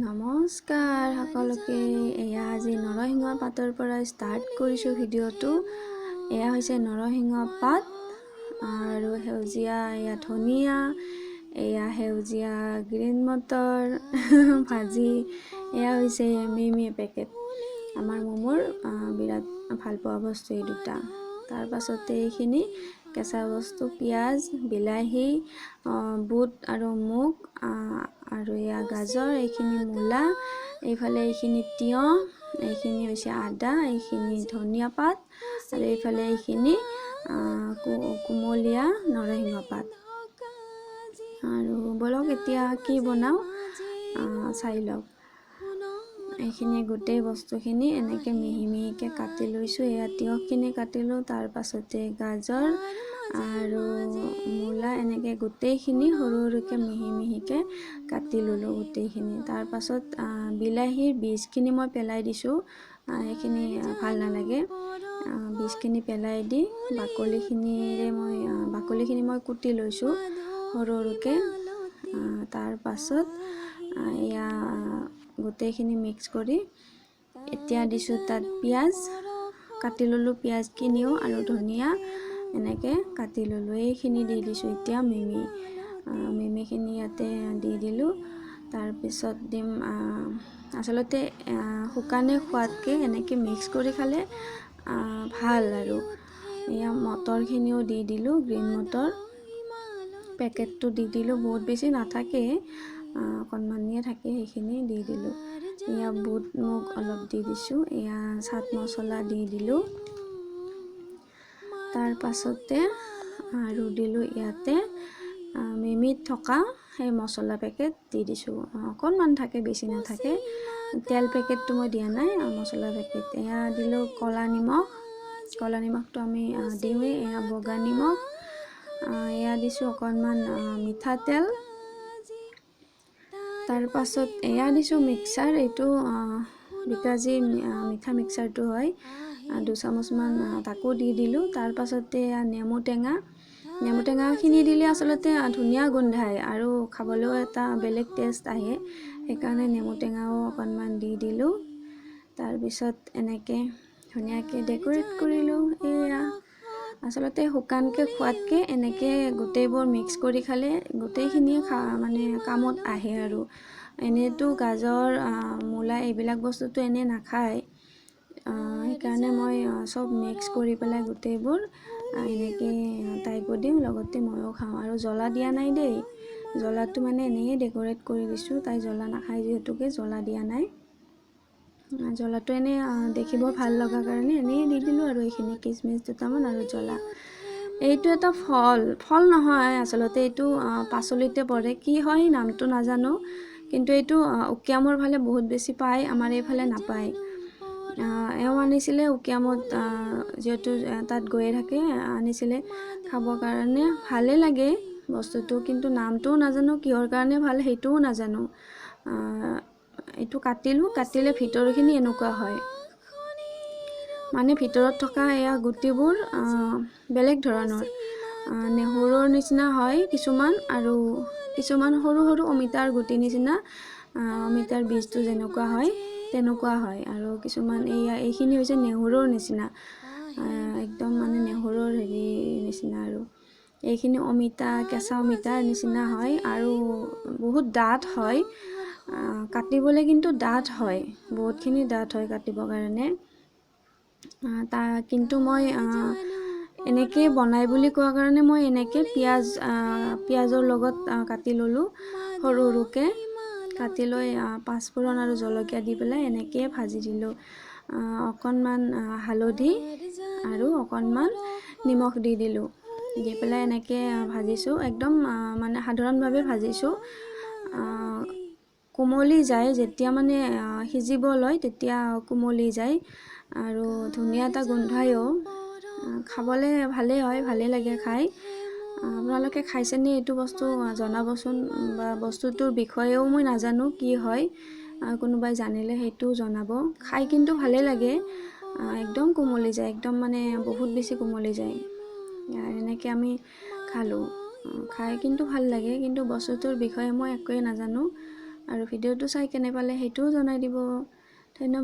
নমস্কাৰ সকলোকে। এয়া আজি নৰসিংহ পাতৰ পৰা ষ্টাৰ্ট কৰিছোঁ ভিডিঅ'টো। এয়া হৈছে নৰসিংহ পাত আৰু সেউজীয়া এয়া ধনিয়া, এয়া সেউজীয়া গ্ৰীণ মটৰ ভাজি, এয়া হৈছে মিমি পেকেট। আমাৰ মমৰ বিৰাট ভাল পোৱা বস্তু এই দুটা। তাৰ পাছতে এইখিনি কেঁচা বস্তু পিঁয়াজ, বিলাহী, বুট আৰু মুগ আৰু এয়া গাজৰ, এইখিনি মূলা, এইফালে এইখিনি তিয়ঁহ, এইখিনি হৈছে আদা, এইখিনি ধনিয়া পাত আৰু এইফালে এইখিনি কুমলীয়া নৰসিংহ পাত। আৰু বলক এতিয়া কি বনাওঁ চাই লওক। এইখিনি গোটেই বস্তুখিনি এনেকৈ মিহি মিহিকৈ কাটি লৈছোঁ। এয়া তিয়ঁহখিনি কাটিলোঁ, তাৰ পাছতে গাজৰ আৰু মূলা এনেকৈ গোটেইখিনি সৰু সৰুকৈ মিহি মিহিকৈ কাটি ল'লোঁ গোটেইখিনি। তাৰ পাছত বিলাহীৰ বীজখিনি মই পেলাই দিছোঁ, সেইখিনি ভাল নালাগে। বীজখিনি পেলাই দি বাকলিখিনি মই কুটি লৈছোঁ সৰু সৰুকৈ। তাৰ পাছত এয়া গোটেইখিনি মিক্স কৰি এতিয়া দিছোঁ তাত পিঁয়াজ কাটি ল'লোঁ, পিঁয়াজখিনিও আৰু ধনিয়া এনেকৈ কাটি ল'লোঁ। এইখিনি দি দিছোঁ এতিয়া মিমিখিনি ইয়াতে দি দিলোঁ। তাৰপিছত দিম আচলতে শুকানে খোৱাতকৈ এনেকৈ মিক্স কৰি খালে ভাল। আৰু এয়া মটৰখিনিও দি দিলোঁ, গ্ৰীণ মটৰ পেকেটটো দি দিলোঁ, বহুত বেছি নাথাকে, অকণমানিয়ে থাকে, সেইখিনি দি দিলোঁ। এয়া বুট মুগ অলপ দি দিছোঁ, এয়া চাট মছলা দি দিলোঁ। তাৰ পাছতে আৰু দিলোঁ ইয়াতে মিমিত থকা সেই মছলা পেকেট দি দিছোঁ, অকণমান থাকে, বেছি নাথাকে। তেল পেকেটটো মই দিয়া নাই, মছলা পেকেট। এয়া দিলোঁ ক'লা নিমখটো আমি দিওঁৱেই, এয়া বগা নিমখ, এয়া দিছোঁ অকণমান মিঠাতেল। তাৰ পাছত এয়া দিছোঁ মিক্সাৰ, এইটো বিকাজী মিঠা মিক্সাৰটো হয়, 2 চামুচমান তাকো দি দিলোঁ। তাৰ পাছতে এয়া নেমু টেঙাখিনি দিলে আচলতে ধুনীয়া গোন্ধায় আৰু খাবলৈও এটা বেলেগ টেষ্ট আহে, সেইকাৰণে নেমু টেঙাও অকণমান দি দিলোঁ। তাৰপিছত এনেকৈ ধুনীয়াকৈ ডেক'ৰেট কৰিলোঁ। এয়া আচলতে শুকানকৈ খোৱাতকৈ এনেকৈ গোটেইবোৰ মিক্স কৰি খালে গোটেইখিনিয়ে মানে কামত আহে। আৰু এনেইতো গাজৰ মূলা এইবিলাক বস্তুটো এনেই নাখায়, সেইকাৰণে মই চব মিক্স কৰি পেলাই গোটেইবোৰ এনেকৈ তাইকো দিওঁ, লগতে ময়ো খাওঁ। আৰু জ্বলা দিয়া নাই দেই, জ্বলাটো মানে এনেই ডেক'ৰেট কৰি দিছোঁ, তাই জ্বলা নাখায় যিহেতুকে জ্বলা দিয়া নাই। জ্বলাটো এনেই দেখিব ভাল লগা কাৰণে এনেই দি দিলোঁ। আৰু এইখিনি কিচমিচ দুটামান আৰু জ্বলা। এইটো এটা ফল নহয় আচলতে, এইটো পাচলিতে পৰে, কি হয় নামটো নাজানো, কিন্তু এইটো উকিয়ামৰ ফালে বহুত বেছি পায়, আমাৰ এইফালে নাপায়। এওঁ আনিছিলে উকিয়ামত, যিহেতু তাত গৈয়ে থাকে, আনিছিলে খাবৰ কাৰণে। ভালেই লাগে বস্তুটো, কিন্তু নামটোও নাজানো, কিহৰ কাৰণে ভাল সেইটোও নাজানো। এইটো কাটিলে ভিতৰখিনি এনেকুৱা হয়, মানে ভিতৰত থকা এয়া গুটিবোৰ বেলেগ ধৰণৰ, নেহুৰৰ নিচিনা হয় কিছুমান, আৰু কিছুমান সৰু সৰু অমিতাৰ গুটি নিচিনা, অমিতাৰ বীজটো যেনেকুৱা হয় তেনেকুৱা হয়। আৰু কিছুমান এইখিনি হৈছে নেহুৰৰ নিচিনা, একদম মানে নেহুৰৰ নিচিনা। আৰু এইখিনি কেঁচা অমিতাৰ নিচিনা হয় আৰু বহুত ডাঠ হয়, কাটিবলৈ কিন্তু ডাঠ হয়, বহুতখিনি ডাঠ হয় কাটিবৰ কাৰণে। কিন্তু মই এনেকৈ বনাই বুলি কোৱা কাৰণে মই এনেকৈ পিঁয়াজৰ লগত কাটি ল'লোঁ, সৰু সৰুকৈ কাটি লৈ পাঁচফোৰণ আৰু জলকীয়া দি পেলাই এনেকৈ ভাজি দিলোঁ। অকণমান হালধি আৰু অকণমান নিমখ দি দিলোঁ, দি পেলাই এনেকৈ ভাজিছোঁ, একদম মানে সাধাৰণভাৱে ভাজিছোঁ। কোমলি যায়, যেতিয়া মানে সিজিব লয় তেতিয়া কোমলি যায়, আৰু ধুনীয়া এটা গোন্ধায়ো, খাবলৈ ভালেই হয়, ভালেই লাগে খাই। আপোনালোকে খাইছেনে এইটো বস্তু জনাবচোন, বা বস্তুটোৰ বিষয়েও মই নাজানো কি হয়, কোনোবাই জানিলে সেইটোও জনাব। খাই কিন্তু ভালেই লাগে, একদম কোমলি যায়, একদম মানে বহুত বেছি কোমলি যায়। এনেকৈ আমি খালোঁ, খাই কিন্তু ভাল লাগে, কিন্তু বস্তুটোৰ বিষয়ে মই একোৱেই নাজানো, আৰু ভিডিঅ'টো চাই কেনে পালে সেইটোও জনাই দিব। ধন্যবাদ।